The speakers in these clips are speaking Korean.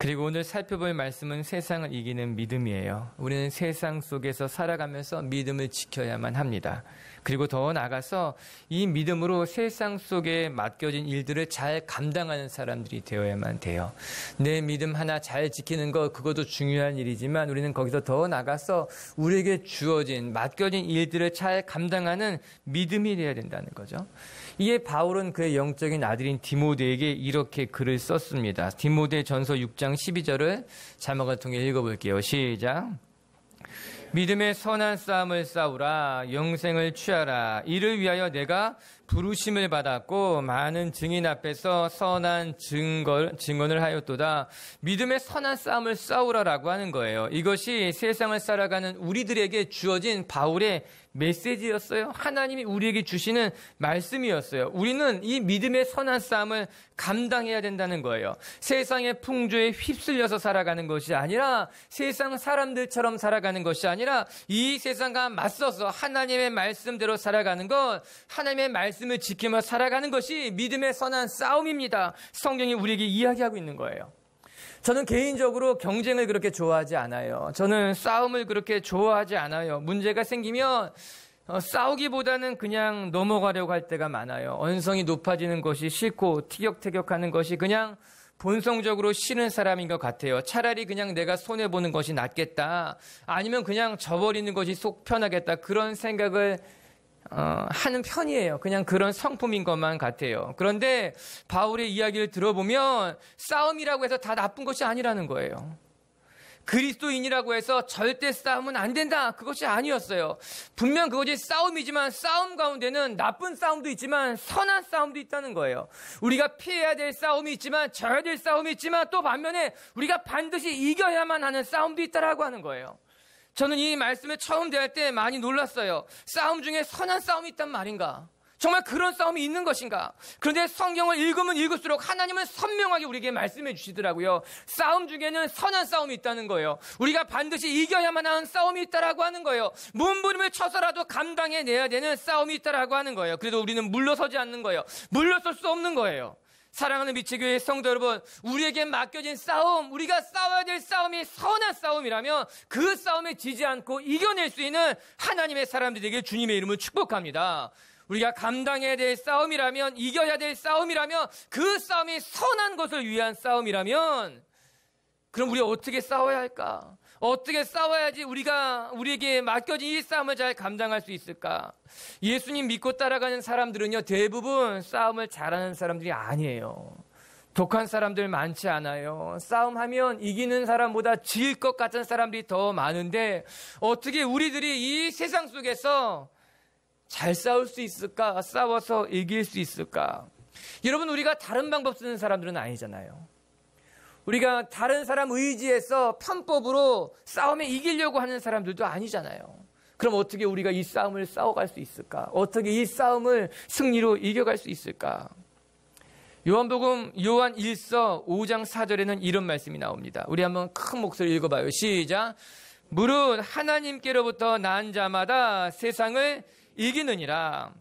그리고 오늘 살펴볼 말씀은 세상을 이기는 믿음이에요. 우리는 세상 속에서 살아가면서 믿음을 지켜야만 합니다. 그리고 더 나아가서 이 믿음으로 세상 속에 맡겨진 일들을 잘 감당하는 사람들이 되어야만 돼요. 내 믿음 하나 잘 지키는 거, 그것도 중요한 일이지만 우리는 거기서 더 나아가서 우리에게 주어진 맡겨진 일들을 잘 감당하는 믿음이 되어야 된다는 거죠. 이에 바울은 그의 영적인 아들인 디모데에게 이렇게 글을 썼습니다. 디모데전서 6장 12절을 자막을 통해 읽어볼게요. 시작. 믿음의 선한 싸움을 싸우라. 영생을 취하라. 이를 위하여 내가 부르심을 받았고 많은 증인 앞에서 선한 증언을 하였도다. 믿음의 선한 싸움을 싸우라라고 하는 거예요. 이것이 세상을 살아가는 우리들에게 주어진 바울의 메시지였어요. 하나님이 우리에게 주시는 말씀이었어요. 우리는 이 믿음의 선한 싸움을 감당해야 된다는 거예요. 세상의 풍조에 휩쓸려서 살아가는 것이 아니라 세상 사람들처럼 살아가는 것이 아니라 이 세상과 맞서서 하나님의 말씀대로 살아가는 것, 하나님의 말씀을 지키며 살아가는 것이 믿음의 선한 싸움입니다. 성경이 우리에게 이야기하고 있는 거예요. 저는 개인적으로 경쟁을 그렇게 좋아하지 않아요. 저는 싸움을 그렇게 좋아하지 않아요. 문제가 생기면 싸우기보다는 그냥 넘어가려고 할 때가 많아요. 언성이 높아지는 것이 싫고 티격태격하는 것이 그냥 본성적으로 싫은 사람인 것 같아요. 차라리 그냥 내가 손해보는 것이 낫겠다. 아니면 그냥 져버리는 것이 속 편하겠다. 그런 생각을 하는 편이에요. 그냥 그런 성품인 것만 같아요. 그런데 바울의 이야기를 들어보면 싸움이라고 해서 다 나쁜 것이 아니라는 거예요. 그리스도인이라고 해서 절대 싸우면 안 된다. 그것이 아니었어요. 분명 그것이 싸움이지만 싸움 가운데는 나쁜 싸움도 있지만 선한 싸움도 있다는 거예요. 우리가 피해야 될 싸움이 있지만 져야 될 싸움이 있지만 또 반면에 우리가 반드시 이겨야만 하는 싸움도 있다라고 하는 거예요. 저는 이 말씀을 처음 대할 때 많이 놀랐어요. 싸움 중에 선한 싸움이 있단 말인가? 정말 그런 싸움이 있는 것인가? 그런데 성경을 읽으면 읽을수록 하나님은 선명하게 우리에게 말씀해 주시더라고요. 싸움 중에는 선한 싸움이 있다는 거예요. 우리가 반드시 이겨야만 하는 싸움이 있다라고 하는 거예요. 몸부림을 쳐서라도 감당해내야 되는 싸움이 있다라고 하는 거예요. 그래도 우리는 물러서지 않는 거예요. 물러설 수 없는 거예요. 사랑하는 미치교회 성도 여러분, 우리에게 맡겨진 싸움, 우리가 싸워야 될 싸움이 선한 싸움이라면 그 싸움에 지지 않고 이겨낼 수 있는 하나님의 사람들에게 주님의 이름을 축복합니다. 우리가 감당해야 될 싸움이라면, 이겨야 될 싸움이라면, 그 싸움이 선한 것을 위한 싸움이라면, 그럼 우리 어떻게 싸워야 할까? 어떻게 싸워야지 우리에게 맡겨진 이 싸움을 잘 감당할 수 있을까? 예수님 믿고 따라가는 사람들은요, 대부분 싸움을 잘하는 사람들이 아니에요. 독한 사람들 많지 않아요. 싸움하면 이기는 사람보다 질 것 같은 사람들이 더 많은데, 어떻게 우리들이 이 세상 속에서 잘 싸울 수 있을까? 싸워서 이길 수 있을까? 여러분, 우리가 다른 방법 쓰는 사람들은 아니잖아요. 우리가 다른 사람 의지해서 편법으로 싸움에 이기려고 하는 사람들도 아니잖아요. 그럼 어떻게 우리가 이 싸움을 싸워갈 수 있을까? 어떻게 이 싸움을 승리로 이겨갈 수 있을까? 요한복음 요한 1서 5장 4절에는 이런 말씀이 나옵니다. 우리 한번 큰 목소리 읽어봐요. 시작. 무릇 하나님께로부터 난 자마다 세상을 이기느니라.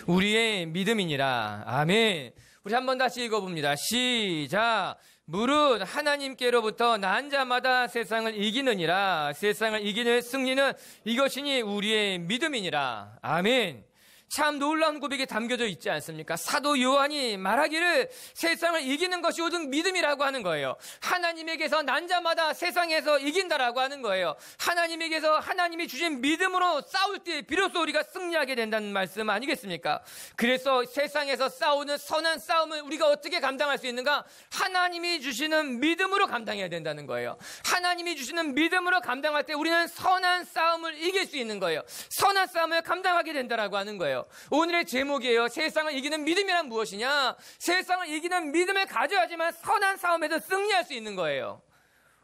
우리의 믿음이니라. 아멘. 우리 한번 다시 읽어봅니다. 시작. 무릇 하나님께로부터 난 자마다 세상을 이기느니라. 세상을 이기는 승리는 이것이니 우리의 믿음이니라. 아멘. 참 놀라운 고백이 담겨져 있지 않습니까? 사도 요한이 말하기를 세상을 이기는 것이 오직 믿음이라고 하는 거예요. 하나님에게서 난 자마다 세상에서 이긴다라고 하는 거예요. 하나님에게서 하나님이 주신 믿음으로 싸울 때 비로소 우리가 승리하게 된다는 말씀 아니겠습니까? 그래서 세상에서 싸우는 선한 싸움을 우리가 어떻게 감당할 수 있는가? 하나님이 주시는 믿음으로 감당해야 된다는 거예요. 하나님이 주시는 믿음으로 감당할 때 우리는 선한 싸움을 이길 수 있는 거예요. 선한 싸움을 감당하게 된다라고 하는 거예요. 오늘의 제목이에요. 세상을 이기는 믿음이란 무엇이냐? 세상을 이기는 믿음을 가져야지만 선한 싸움에서 승리할 수 있는 거예요.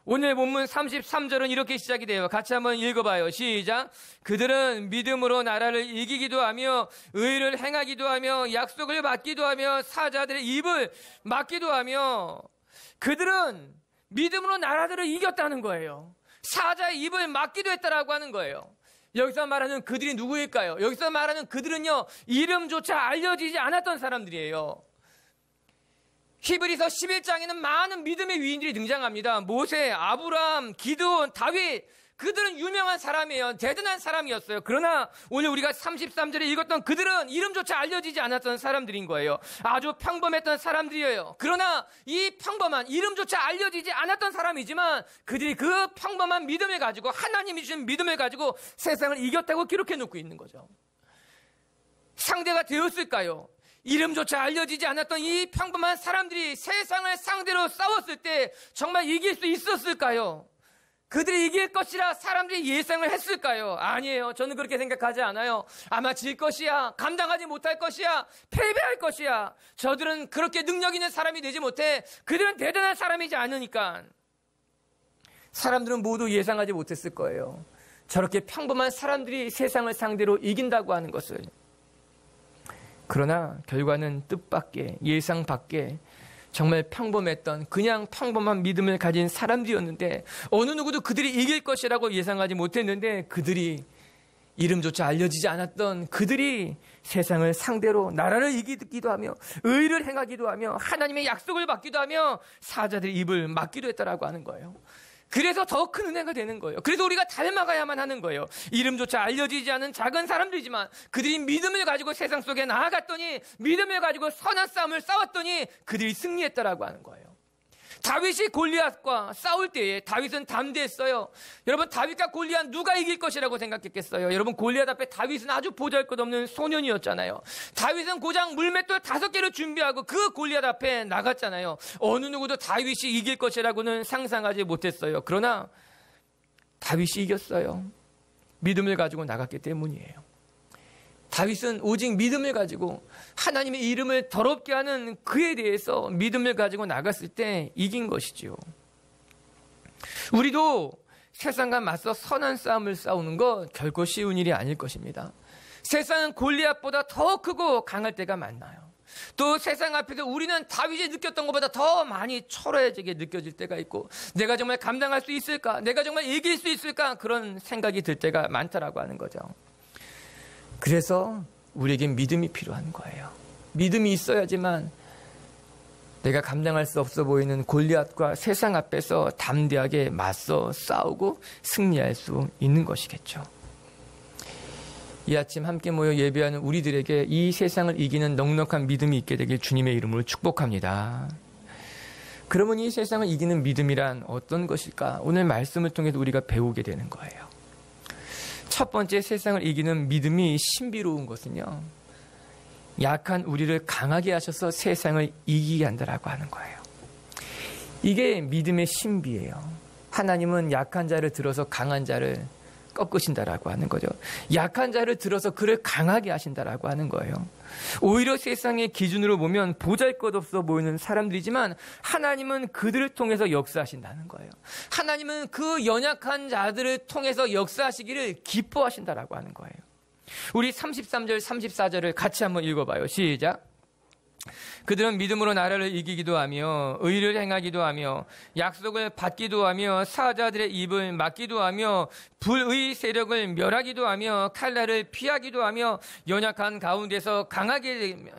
오늘 본문 33절은 이렇게 시작이 돼요. 같이 한번 읽어봐요. 시작. 그들은 믿음으로 나라를 이기기도 하며 의를 행하기도 하며 약속을 받기도 하며 사자들의 입을 막기도 하며, 그들은 믿음으로 나라들을 이겼다는 거예요. 사자의 입을 막기도 했다라고 하는 거예요. 여기서 말하는 그들이 누구일까요? 여기서 말하는 그들은요, 이름조차 알려지지 않았던 사람들이에요. 히브리서 11장에는 많은 믿음의 위인들이 등장합니다. 모세, 아브라함, 기드온, 다윗, 그들은 유명한 사람이에요. 대단한 사람이었어요. 그러나 오늘 우리가 33절에 읽었던 그들은 이름조차 알려지지 않았던 사람들인 거예요. 아주 평범했던 사람들이에요. 그러나 이 평범한 이름조차 알려지지 않았던 사람이지만 그들이 그 평범한 믿음을 가지고, 하나님이 주신 믿음을 가지고 세상을 이겼다고 기록해 놓고 있는 거죠. 상대가 되었을까요? 이름조차 알려지지 않았던 이 평범한 사람들이 세상을 상대로 싸웠을 때 정말 이길 수 있었을까요? 그들이 이길 것이라 사람들이 예상을 했을까요? 아니에요. 저는 그렇게 생각하지 않아요. 아마 질 것이야, 감당하지 못할 것이야, 패배할 것이야. 저들은 그렇게 능력 있는 사람이 되지 못해. 그들은 대단한 사람이지 않으니까. 사람들은 모두 예상하지 못했을 거예요. 저렇게 평범한 사람들이 세상을 상대로 이긴다고 하는 것을. 그러나 결과는 뜻밖의, 예상 밖의 정말 평범했던, 그냥 평범한 믿음을 가진 사람들이었는데 어느 누구도 그들이 이길 것이라고 예상하지 못했는데 그들이, 이름조차 알려지지 않았던 그들이 세상을 상대로 나라를 이기기도 하며 의를 행하기도 하며 하나님의 약속을 받기도 하며 사자들의 입을 막기도 했다라고 하는 거예요. 그래서 더 큰 은혜가 되는 거예요. 그래서 우리가 닮아가야만 하는 거예요. 이름조차 알려지지 않은 작은 사람들이지만 그들이 믿음을 가지고 세상 속에 나아갔더니, 믿음을 가지고 선한 싸움을 싸웠더니 그들이 승리했다라고 하는 거예요. 다윗이 골리앗과 싸울 때에 다윗은 담대했어요. 여러분, 다윗과 골리앗 누가 이길 것이라고 생각했겠어요? 여러분, 골리앗 앞에 다윗은 아주 보잘것없는 소년이었잖아요. 다윗은 고작 물맷돌 5개를 준비하고 그 골리앗 앞에 나갔잖아요. 어느 누구도 다윗이 이길 것이라고는 상상하지 못했어요. 그러나 다윗이 이겼어요. 믿음을 가지고 나갔기 때문이에요. 다윗은 오직 믿음을 가지고 하나님의 이름을 더럽게 하는 그에 대해서 믿음을 가지고 나갔을 때 이긴 것이지요. 우리도 세상과 맞서 선한 싸움을 싸우는 것 결코 쉬운 일이 아닐 것입니다. 세상은 골리앗보다 더 크고 강할 때가 많나요? 또 세상 앞에서 우리는 다윗이 느꼈던 것보다 더 많이 초라해지게 느껴질 때가 있고, 내가 정말 감당할 수 있을까? 내가 정말 이길 수 있을까? 그런 생각이 들 때가 많다라고 하는 거죠. 그래서 우리에겐 믿음이 필요한 거예요. 믿음이 있어야지만 내가 감당할 수 없어 보이는 골리앗과 세상 앞에서 담대하게 맞서 싸우고 승리할 수 있는 것이겠죠. 이 아침 함께 모여 예배하는 우리들에게 이 세상을 이기는 넉넉한 믿음이 있게 되길 주님의 이름으로 축복합니다. 그러면 이 세상을 이기는 믿음이란 어떤 것일까? 오늘 말씀을 통해서 우리가 배우게 되는 거예요. 첫 번째, 세상을 이기는 믿음이 신비로운 것은요, 약한 우리를 강하게 하셔서 세상을 이기게 한다라고 하는 거예요. 이게 믿음의 신비예요. 하나님은 약한 자를 들어서 강한 자를 꺾으신다라고 하는 거죠. 약한 자를 들어서 그를 강하게 하신다라고 하는 거예요. 오히려 세상의 기준으로 보면 보잘것없어 보이는 사람들이지만 하나님은 그들을 통해서 역사하신다는 거예요. 하나님은 그 연약한 자들을 통해서 역사하시기를 기뻐하신다라고 하는 거예요. 우리 33절, 34절을 같이 한번 읽어봐요. 시작. 그들은 믿음으로 나라를 이기기도 하며 의를 행하기도 하며 약속을 받기도 하며 사자들의 입을 막기도 하며 불의 세력을 멸하기도 하며 칼날을 피하기도 하며 연약한 가운데서 강하게 되며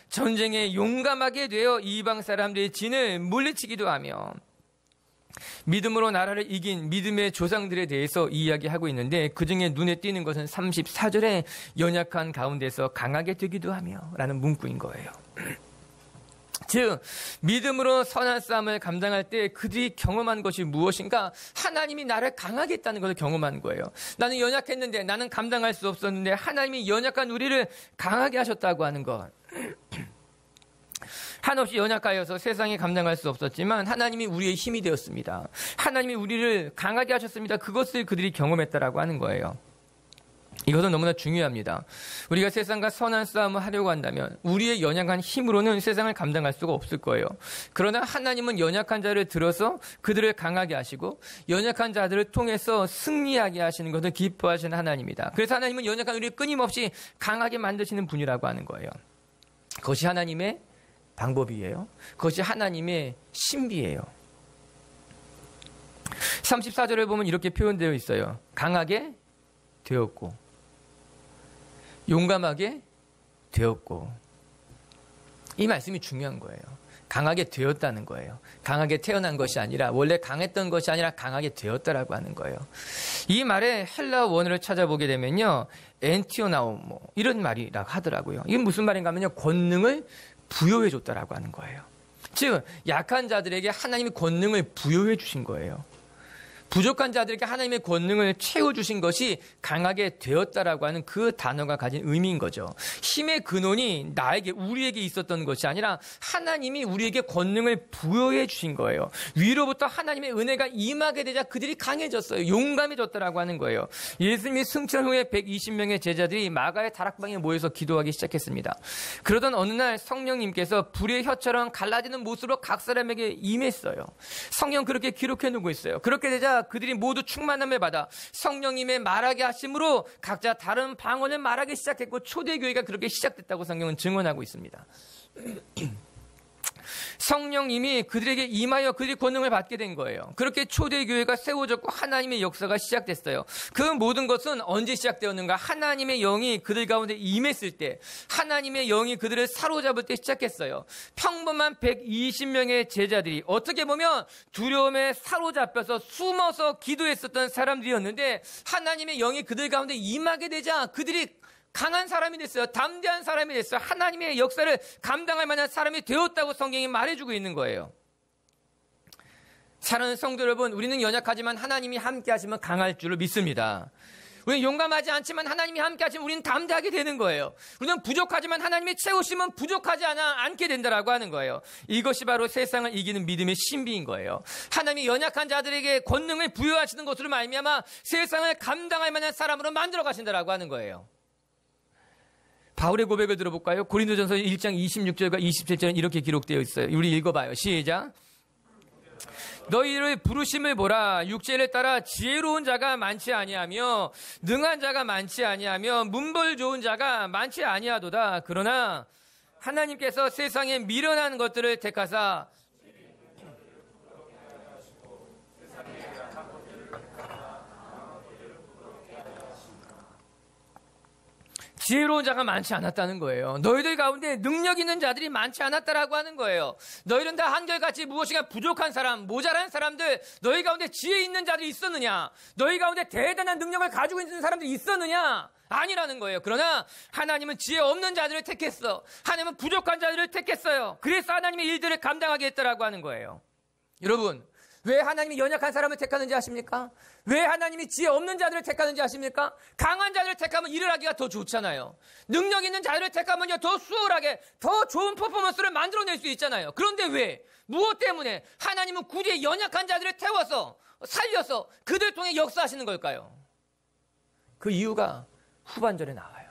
전쟁에 용감하게 되어 이방 사람들의 진을 물리치기도 하며. 믿음으로 나라를 이긴 믿음의 조상들에 대해서 이야기하고 있는데 그중에 눈에 띄는 것은 34절에 연약한 가운데서 강하게 되기도 하며 라는 문구인 거예요. 즉 믿음으로 선한 싸움을 감당할 때 그들이 경험한 것이 무엇인가? 하나님이 나를 강하게 했다는 것을 경험한 거예요. 나는 연약했는데, 나는 감당할 수 없었는데 하나님이 연약한 우리를 강하게 하셨다고 하는 것. 한없이 연약하여서 세상에 감당할 수 없었지만 하나님이 우리의 힘이 되었습니다. 하나님이 우리를 강하게 하셨습니다. 그것을 그들이 경험했다라고 하는 거예요. 이것은 너무나 중요합니다. 우리가 세상과 선한 싸움을 하려고 한다면 우리의 연약한 힘으로는 세상을 감당할 수가 없을 거예요. 그러나 하나님은 연약한 자를 들어서 그들을 강하게 하시고 연약한 자들을 통해서 승리하게 하시는 것을 기뻐하시는 하나님입니다. 그래서 하나님은 연약한 우리를 끊임없이 강하게 만드시는 분이라고 하는 거예요. 그것이 하나님의 방법이에요. 그것이 하나님의 신비예요. 34절을 보면 이렇게 표현되어 있어요. 강하게 되었고 용감하게 되었고. 이 말씀이 중요한 거예요. 강하게 되었다는 거예요. 강하게 태어난 것이 아니라, 원래 강했던 것이 아니라 강하게 되었다라고 하는 거예요. 이 말의 헬라 원어를 찾아보게 되면요, 엔티오나오모 이런 말이라고 하더라고요. 이게 무슨 말인가 하면요, 권능을 부여해 줬다라고 하는 거예요. 즉 약한 자들에게 하나님이 권능을 부여해 주신 거예요. 부족한 자들에게 하나님의 권능을 채워주신 것이 강하게 되었다라고 하는 그 단어가 가진 의미인 거죠. 힘의 근원이 나에게, 우리에게 있었던 것이 아니라 하나님이 우리에게 권능을 부여해 주신 거예요. 위로부터 하나님의 은혜가 임하게 되자 그들이 강해졌어요. 용감해졌다라고 하는 거예요. 예수님이 승천 후에 120명의 제자들이 마가의 다락방에 모여서 기도하기 시작했습니다. 그러던 어느 날 성령님께서 불의 혀처럼 갈라지는 모습으로 각 사람에게 임했어요. 성경 그렇게 기록해 놓고 있어요. 그렇게 되자 그들이 모두 충만함을 받아 성령님의 말하게 하심으로 각자 다른 방언을 말하기 시작했고, 초대교회가 그렇게 시작됐다고 성경은 증언하고 있습니다. 성령님이 그들에게 임하여 그들이 권능을 받게 된 거예요. 그렇게 초대교회가 세워졌고 하나님의 역사가 시작됐어요. 그 모든 것은 언제 시작되었는가? 하나님의 영이 그들 가운데 임했을 때, 하나님의 영이 그들을 사로잡을 때 시작했어요. 평범한 120명의 제자들이 어떻게 보면 두려움에 사로잡혀서 숨어서 기도했었던 사람들이었는데, 하나님의 영이 그들 가운데 임하게 되자 그들이 강한 사람이 됐어요. 담대한 사람이 됐어요. 하나님의 역사를 감당할 만한 사람이 되었다고 성경이 말해주고 있는 거예요. 사랑하는 성도 여러분, 우리는 연약하지만 하나님이 함께 하시면 강할 줄을 믿습니다. 우리는 용감하지 않지만 하나님이 함께 하시면 우리는 담대하게 되는 거예요. 우리는 부족하지만 하나님이 채우시면 부족하지 않게 된다라고 하는 거예요. 이것이 바로 세상을 이기는 믿음의 신비인 거예요. 하나님이 연약한 자들에게 권능을 부여하시는 것으로 말미암아 세상을 감당할 만한 사람으로 만들어 가신다라고 하는 거예요. 바울의 고백을 들어볼까요? 고린도전서 1장 26절과 27절은 이렇게 기록되어 있어요. 우리 읽어봐요. 시작. 너희를 부르심을 보라. 육체를 따라 지혜로운 자가 많지 아니하며 능한 자가 많지 아니하며 문벌 좋은 자가 많지 아니하도다. 그러나 하나님께서 세상에 미련한 것들을 택하사 지혜로운 자가 많지 않았다는 거예요. 너희들 가운데 능력 있는 자들이 많지 않았다라고 하는 거예요. 너희는 다 한결같이 무엇인가 부족한 사람, 모자란 사람들, 너희 가운데 지혜 있는 자들이 있었느냐? 너희 가운데 대단한 능력을 가지고 있는 사람들이 있었느냐? 아니라는 거예요. 그러나 하나님은 지혜 없는 자들을 택했어. 하나님은 부족한 자들을 택했어요. 그래서 하나님의 일들을 감당하게 했다라고 하는 거예요. 여러분, 왜 하나님이 연약한 사람을 택하는지 아십니까? 왜 하나님이 지혜 없는 자들을 택하는지 아십니까? 강한 자들을 택하면 일을 하기가 더 좋잖아요. 능력 있는 자들을 택하면요, 더 수월하게, 더 좋은 퍼포먼스를 만들어낼 수 있잖아요. 그런데 왜? 무엇 때문에 하나님은 굳이 연약한 자들을 태워서, 살려서 그들 통해 역사하시는 걸까요? 그 이유가 후반절에 나와요.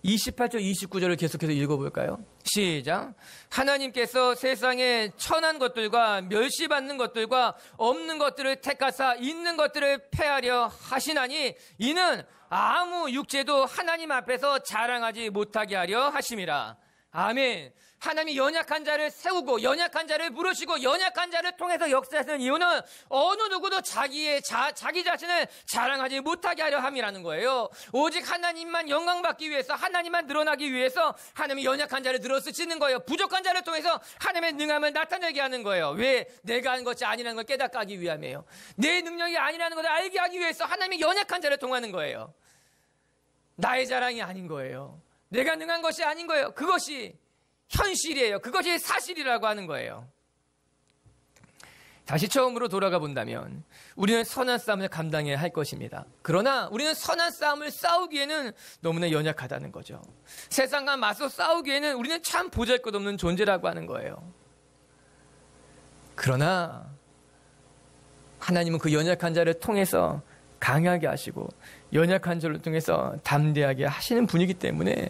28절, 29절을 계속해서 읽어볼까요? 시작. 하나님께서 세상에 천한 것들과 멸시받는 것들과 없는 것들을 택하사 있는 것들을 폐하려 하시나니 이는 아무 육체도 하나님 앞에서 자랑하지 못하게 하려 하심이라. 아멘. 하나님이 연약한 자를 세우고 연약한 자를 부르시고 연약한 자를 통해서 역사하시는 이유는 어느 누구도 자기 자신을 자랑하지 못하게 하려 함이라는 거예요. 오직 하나님만 영광받기 위해서, 하나님만 드러나기 위해서 하나님이 연약한 자를 들어 쓰시는 거예요. 부족한 자를 통해서 하나님의 능함을 나타내게 하는 거예요. 왜? 내가 하는 것이 아니라는 걸 깨닫게 하기 위함이에요. 내 능력이 아니라는 것을 알게 하기 위해서 하나님이 연약한 자를 통하는 거예요. 나의 자랑이 아닌 거예요. 내가 능한 것이 아닌 거예요. 그것이 현실이에요. 그것이 사실이라고 하는 거예요. 다시 처음으로 돌아가 본다면 우리는 선한 싸움을 감당해야 할 것입니다. 그러나 우리는 선한 싸움을 싸우기에는 너무나 연약하다는 거죠. 세상과 맞서 싸우기에는 우리는 참 보잘것없는 존재라고 하는 거예요. 그러나 하나님은 그 연약한 자를 통해서 강하게 하시고 연약한 자를 통해서 담대하게 하시는 분이기 때문에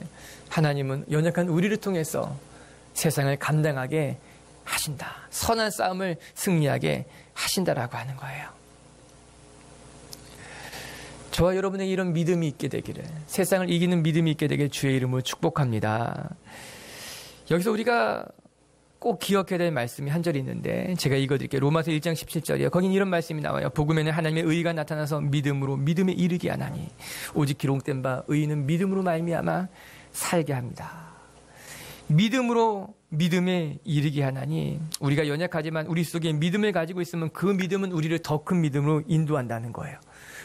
하나님은 연약한 우리를 통해서 세상을 감당하게 하신다. 선한 싸움을 승리하게 하신다라고 하는 거예요. 저와 여러분의 이런 믿음이 있게 되기를, 세상을 이기는 믿음이 있게 되길 주의 이름으로 축복합니다. 여기서 우리가 꼭 기억해야 될 말씀이 한 절이 있는데 제가 읽어드릴게요. 로마서 1장 17절이요. 거긴 이런 말씀이 나와요. 복음에는 하나님의 의가 나타나서 믿음으로 믿음에 이르게 하나니 오직 기록된 바 의인은 믿음으로 말미암아 살게 합니다. 믿음으로 믿음에 이르게 하나니, 우리가 연약하지만 우리 속에 믿음을 가지고 있으면 그 믿음은 우리를 더 큰 믿음으로 인도한다는 거예요.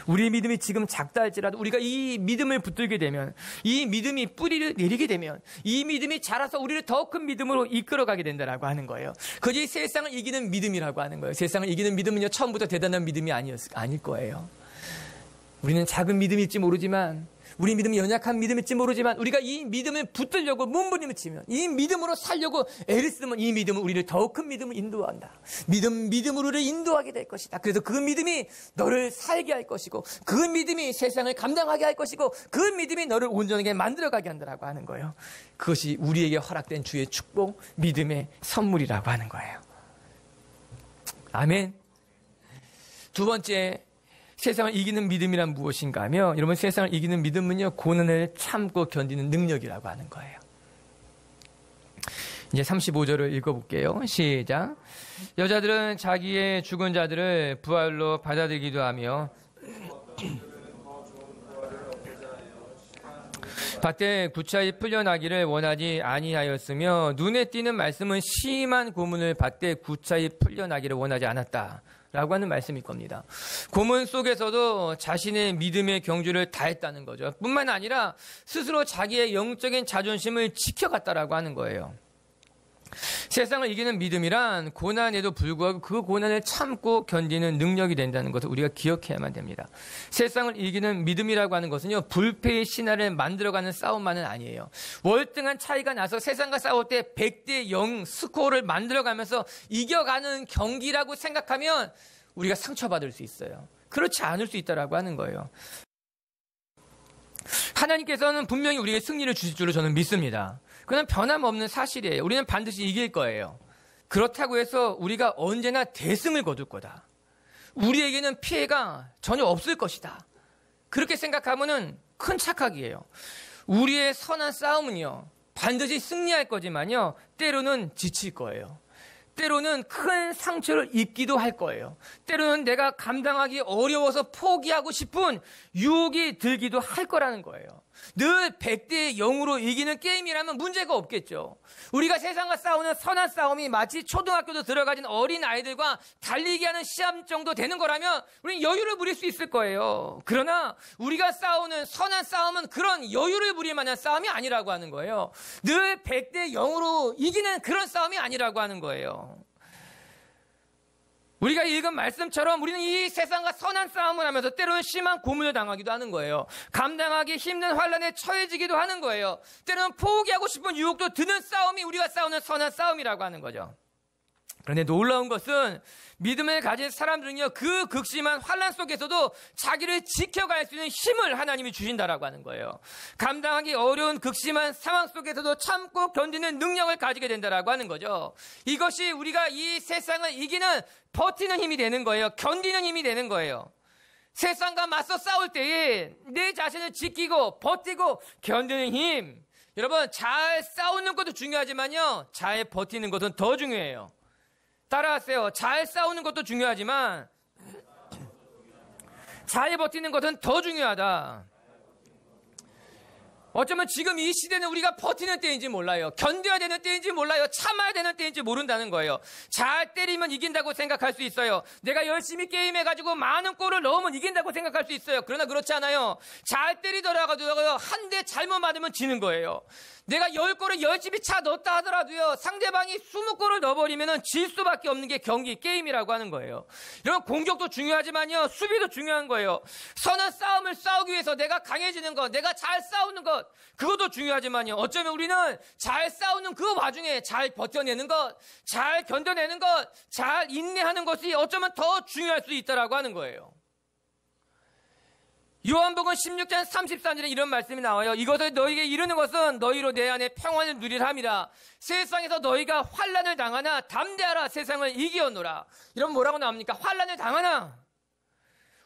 우리의 믿음이 지금 작다 할지라도 우리가 이 믿음을 붙들게 되면, 이 믿음이 뿌리를 내리게 되면 이 믿음이 자라서 우리를 더 큰 믿음으로 이끌어가게 된다라고 하는 거예요. 그것이 세상을 이기는 믿음이라고 하는 거예요. 세상을 이기는 믿음은요, 처음부터 대단한 믿음이 아닐 거예요. 우리는 작은 믿음일지 모르지만, 우리 믿음이 연약한 믿음일지 모르지만, 우리가 이 믿음을 붙들려고 몸부림을 치면, 이 믿음으로 살려고 애를 쓰면 이 믿음은 우리를 더 큰 믿음을 인도한다. 믿음으로 우리를 인도하게 될 것이다. 그래서 그 믿음이 너를 살게 할 것이고, 그 믿음이 세상을 감당하게 할 것이고, 그 믿음이 너를 온전하게 만들어가게 한다라고 하는 거예요. 그것이 우리에게 허락된 주의 축복, 믿음의 선물이라고 하는 거예요. 아멘. 두 번째, 세상을 이기는 믿음이란 무엇인가 하며, 여러분, 세상을 이기는 믿음은요, 고난을 참고 견디는 능력이라고 하는 거예요. 이제 35절을 읽어볼게요. 시작. 여자들은 자기의 죽은 자들을 부활로 받아들이기도 하며 밭에 구차히 풀려나기를 원하지 아니하였으며, 눈에 띄는 말씀은 심한 고문을 밭에 구차히 풀려나기를 원하지 않았다 라고 하는 말씀일 겁니다. 고문 속에서도 자신의 믿음의 경주를 다했다는 거죠. 뿐만 아니라 스스로 자기의 영적인 자존심을 지켜갔다라고 하는 거예요. 세상을 이기는 믿음이란 고난에도 불구하고 그 고난을 참고 견디는 능력이 된다는 것을 우리가 기억해야만 됩니다. 세상을 이기는 믿음이라고 하는 것은요, 불패의 신화를 만들어가는 싸움만은 아니에요. 월등한 차이가 나서 세상과 싸울 때 100대 0 스코어를 만들어가면서 이겨가는 경기라고 생각하면 우리가 상처받을 수 있어요. 그렇지 않을 수 있다라고 하는 거예요. 하나님께서는 분명히 우리에게 승리를 주실 줄로 저는 믿습니다. 그건 변함없는 사실이에요. 우리는 반드시 이길 거예요. 그렇다고 해서 우리가 언제나 대승을 거둘 거다. 우리에게는 피해가 전혀 없을 것이다. 그렇게 생각하면은 큰 착각이에요. 우리의 선한 싸움은요, 반드시 승리할 거지만요, 때로는 지칠 거예요. 때로는 큰 상처를 입기도 할 거예요. 때로는 내가 감당하기 어려워서 포기하고 싶은 유혹이 들기도 할 거라는 거예요. 늘 100대 0으로 이기는 게임이라면 문제가 없겠죠. 우리가 세상과 싸우는 선한 싸움이 마치 초등학교도 들어가진 어린 아이들과 달리기 하는 시합 정도 되는 거라면 우리는 여유를 부릴 수 있을 거예요. 그러나 우리가 싸우는 선한 싸움은 그런 여유를 부릴 만한 싸움이 아니라고 하는 거예요. 늘 100대 0으로 이기는 그런 싸움이 아니라고 하는 거예요. 우리가 읽은 말씀처럼 우리는 이 세상과 선한 싸움을 하면서 때로는 심한 고문을 당하기도 하는 거예요. 감당하기 힘든 환난에 처해지기도 하는 거예요. 때로는 포기하고 싶은 유혹도 드는 싸움이 우리가 싸우는 선한 싸움이라고 하는 거죠. 그런데 놀라운 것은 믿음을 가진 사람들은요, 그 극심한 환난 속에서도 자기를 지켜갈 수 있는 힘을 하나님이 주신다라고 하는 거예요. 감당하기 어려운 극심한 상황 속에서도 참고 견디는 능력을 가지게 된다라고 하는 거죠. 이것이 우리가 이 세상을 이기는 버티는 힘이 되는 거예요. 견디는 힘이 되는 거예요. 세상과 맞서 싸울 때에 내 자신을 지키고 버티고 견디는 힘. 여러분, 잘 싸우는 것도 중요하지만요, 잘 버티는 것은 더 중요해요. 따라하세요. 잘 싸우는 것도 중요하지만 잘 버티는 것은 더 중요하다. 어쩌면 지금 이 시대는 우리가 버티는 때인지 몰라요. 견뎌야 되는 때인지 몰라요. 참아야 되는 때인지 모른다는 거예요. 잘 때리면 이긴다고 생각할 수 있어요. 내가 열심히 게임해가지고 많은 골을 넣으면 이긴다고 생각할 수 있어요. 그러나 그렇지 않아요. 잘 때리더라도 한 대 잘못 맞으면 지는 거예요. 내가 10골을 열심히 차 넣었다 하더라도요, 상대방이 20골을 넣어버리면 질 수밖에 없는 게 경기, 게임이라고 하는 거예요. 이런 공격도 중요하지만요, 수비도 중요한 거예요. 선한 싸움을 싸우기 위해서 내가 강해지는 것, 내가 잘 싸우는 것, 그것도 중요하지만요, 어쩌면 우리는 잘 싸우는 그 와중에 잘 버텨내는 것, 잘 견뎌내는 것, 잘 인내하는 것이 어쩌면 더 중요할 수 있다라고 하는 거예요. 요한복음 16장 34절에 이런 말씀이 나와요. 이것을 너희에게 이르는 것은 너희로 내 안에 평안을 누리라 함이라. 세상에서 너희가 환난을 당하나 담대하라. 세상을 이기었노라. 이런 뭐라고 나옵니까? 환난을 당하나.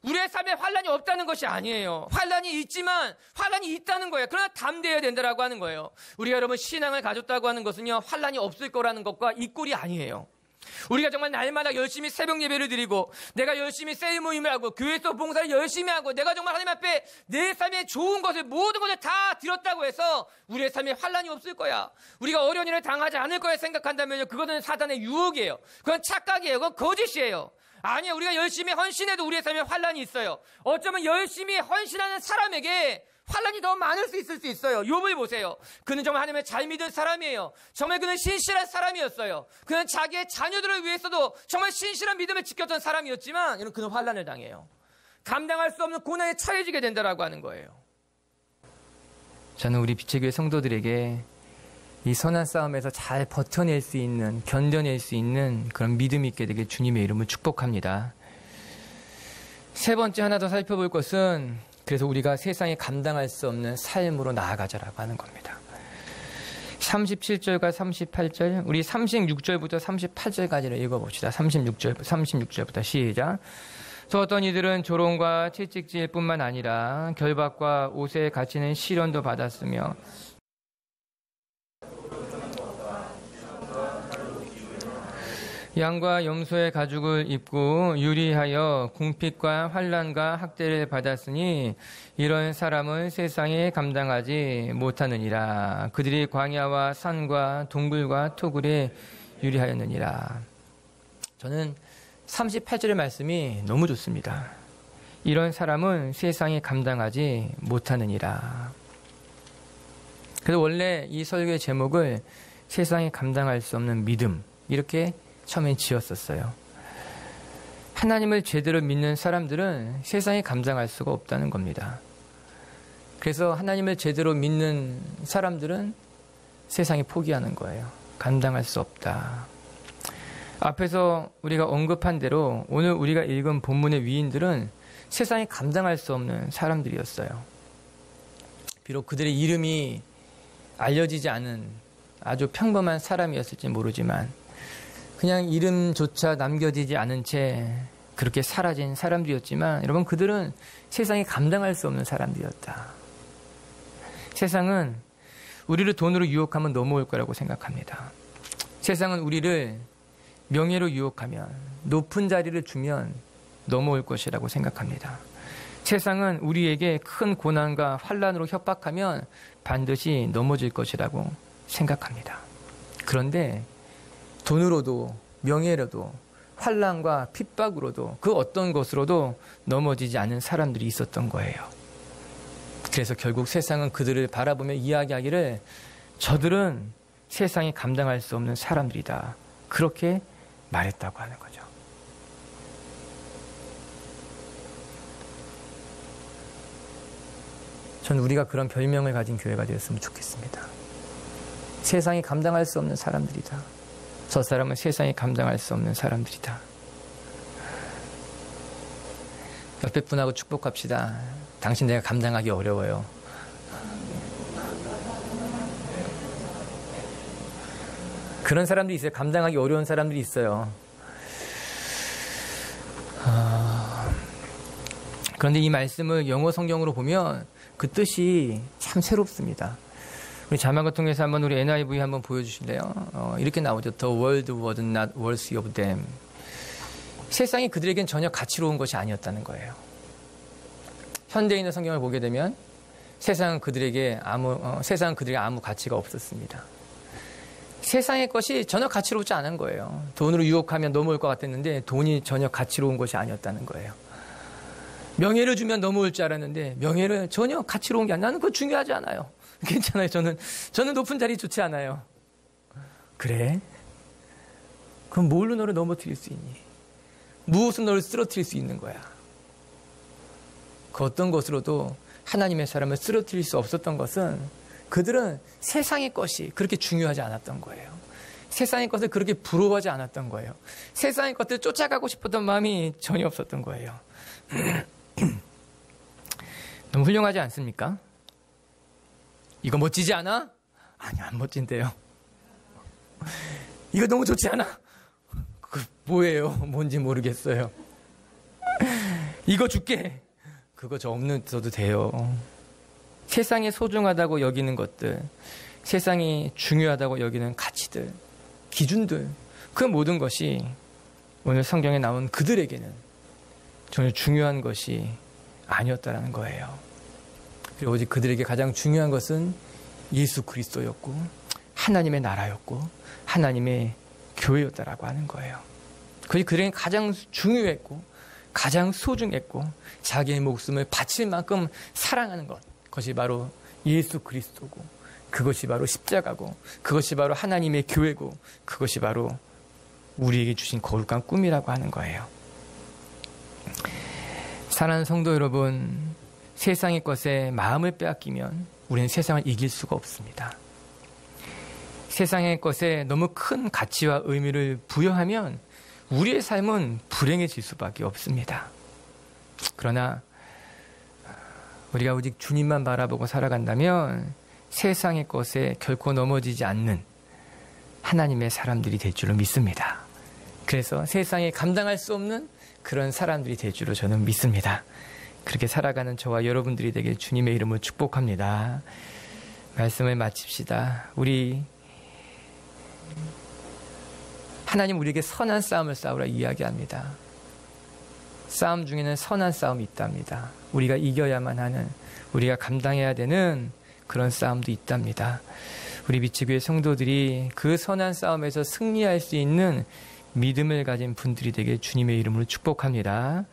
우리의 삶에 환난이 없다는 것이 아니에요. 환난이 있지만 환난이 있다는 거예요. 그러나 담대해야 된다라고 하는 거예요. 우리가 여러분 신앙을 가졌다고 하는 것은요, 환난이 없을 거라는 것과 이 꼴이 아니에요. 우리가 정말 날마다 열심히 새벽 예배를 드리고 내가 열심히 세일 모임을 하고 교회에서 봉사를 열심히 하고 내가 정말 하나님 앞에 내 삶에 좋은 것을 모든 것을 다 드렸다고 해서 우리의 삶에 환란이 없을 거야. 우리가 어려운 일을 당하지 않을 거야 생각한다면요. 그거는 사단의 유혹이에요. 그건 착각이에요. 그건 거짓이에요. 아니야. 우리가 열심히 헌신해도 우리의 삶에 환란이 있어요. 어쩌면 열심히 헌신하는 사람에게 환란이 더 많을 수 있을 수 있어요. 욥을 보세요. 그는 정말 하나님을 잘 믿은 사람이에요. 정말 그는 신실한 사람이었어요. 그는 자기의 자녀들을 위해서도 정말 신실한 믿음을 지켰던 사람이었지만 이런 그는 환란을 당해요. 감당할 수 없는 고난에 처해지게 된다라고 하는 거예요. 저는 우리 빛의 교회 성도들에게 이 선한 싸움에서 잘 버텨낼 수 있는, 견뎌낼 수 있는 그런 믿음 있게 되길 주님의 이름을 축복합니다. 세 번째 하나 더 살펴볼 것은 그래서 우리가 세상에 감당할 수 없는 삶으로 나아가자라고 하는 겁니다. 37절과 38절, 우리 36절부터 38절까지를 읽어봅시다. 36절부터 시작. 또 어떤 이들은 조롱과 채찍질 뿐만 아니라 결박과 옷에 갇히는 시련도 받았으며 양과 염소의 가죽을 입고 유리하여 궁핍과 환난과 학대를 받았으니 이런 사람은 세상에 감당하지 못하느니라. 그들이 광야와 산과 동굴과 토굴에 유리하였느니라. 저는 38절의 말씀이 너무 좋습니다. 이런 사람은 세상에 감당하지 못하느니라. 그래서 원래 이 설교의 제목을 세상에 감당할 수 없는 믿음, 이렇게 처음엔 지었었어요. 하나님을 제대로 믿는 사람들은 세상에 감당할 수가 없다는 겁니다. 그래서 하나님을 제대로 믿는 사람들은 세상에 포기하는 거예요. 감당할 수 없다. 앞에서 우리가 언급한 대로 오늘 우리가 읽은 본문의 위인들은 세상에 감당할 수 없는 사람들이었어요. 비록 그들의 이름이 알려지지 않은 아주 평범한 사람이었을지 모르지만 그냥 이름조차 남겨지지 않은 채 그렇게 사라진 사람들이었지만 여러분, 그들은 세상에 감당할 수 없는 사람들이었다. 세상은 우리를 돈으로 유혹하면 넘어올 거라고 생각합니다. 세상은 우리를 명예로 유혹하면, 높은 자리를 주면 넘어올 것이라고 생각합니다. 세상은 우리에게 큰 고난과 환난으로 협박하면 반드시 넘어질 것이라고 생각합니다. 그런데 돈으로도 명예로도 환난과 핍박으로도 그 어떤 것으로도 넘어지지 않은 사람들이 있었던 거예요. 그래서 결국 세상은 그들을 바라보며 이야기하기를 저들은 세상에 감당할 수 없는 사람들이다. 그렇게 말했다고 하는 거죠. 전 우리가 그런 별명을 가진 교회가 되었으면 좋겠습니다. 세상이 감당할 수 없는 사람들이다. 저 사람은 세상이 감당할 수 없는 사람들이다. 옆에 분하고 축복합시다. 당신 내가 감당하기 어려워요. 그런 사람들이 있어요. 감당하기 어려운 사람들이 있어요. 그런데 이 말씀을 영어 성경으로 보면 그 뜻이 참 새롭습니다. 우리 자막을 통해서 한번 우리 NIV 한번 보여주실래요? 이렇게 나오죠. The world was not worthy of them. 세상이 그들에겐 전혀 가치로운 것이 아니었다는 거예요. 현대인의 성경을 보게 되면 세상은 그들에게 아무 가치가 없었습니다. 세상의 것이 전혀 가치롭지 않은 거예요. 돈으로 유혹하면 넘어올 것 같았는데 돈이 전혀 가치로운 것이 아니었다는 거예요. 명예를 주면 넘어올 줄 알았는데 명예를 전혀 가치로운 게 아니라 나는 그거 중요하지 않아요. 괜찮아요. 저는 높은 자리 좋지 않아요. 그래? 그럼 뭘로 너를 넘어뜨릴 수 있니? 무엇은 너를 쓰러뜨릴 수 있는 거야? 그 어떤 것으로도 하나님의 사람을 쓰러뜨릴 수 없었던 것은 그들은 세상의 것이 그렇게 중요하지 않았던 거예요. 세상의 것을 그렇게 부러워하지 않았던 거예요. 세상의 것을 쫓아가고 싶었던 마음이 전혀 없었던 거예요. 너무 훌륭하지 않습니까? 이거 멋지지 않아? 아니, 안 멋진데요. 이거 너무 좋지 않아? 그 뭐예요? 뭔지 모르겠어요. 이거 줄게. 그거 저 없어도 돼요. 세상에 소중하다고 여기는 것들, 세상이 중요하다고 여기는 가치들, 기준들, 그 모든 것이 오늘 성경에 나온 그들에게는 전혀 중요한 것이 아니었다라는 거예요. 그리고 오직 그들에게 가장 중요한 것은 예수 그리스도였고 하나님의 나라였고 하나님의 교회였다라고 하는 거예요. 그것이 그들에게 가장 중요했고 가장 소중했고 자기의 목숨을 바칠 만큼 사랑하는 것, 그것이 바로 예수 그리스도고 그것이 바로 십자가고 그것이 바로 하나님의 교회고 그것이 바로 우리에게 주신 거룩한 꿈이라고 하는 거예요. 사랑하는 성도 여러분, 세상의 것에 마음을 빼앗기면 우리는 세상을 이길 수가 없습니다. 세상의 것에 너무 큰 가치와 의미를 부여하면 우리의 삶은 불행해질 수밖에 없습니다. 그러나 우리가 오직 주님만 바라보고 살아간다면 세상의 것에 결코 넘어지지 않는 하나님의 사람들이 될 줄로 믿습니다. 그래서 세상에 감당할 수 없는 그런 사람들이 될 줄로 저는 믿습니다. 그렇게 살아가는 저와 여러분들이 되길 주님의 이름으로 축복합니다. 말씀을 마칩시다. 하나님 우리에게 선한 싸움을 싸우라 이야기합니다. 싸움 중에는 선한 싸움이 있답니다. 우리가 이겨야만 하는, 우리가 감당해야 되는 그런 싸움도 있답니다. 우리 미치교회 성도들이 그 선한 싸움에서 승리할 수 있는 믿음을 가진 분들이 되게 주님의 이름으로 축복합니다.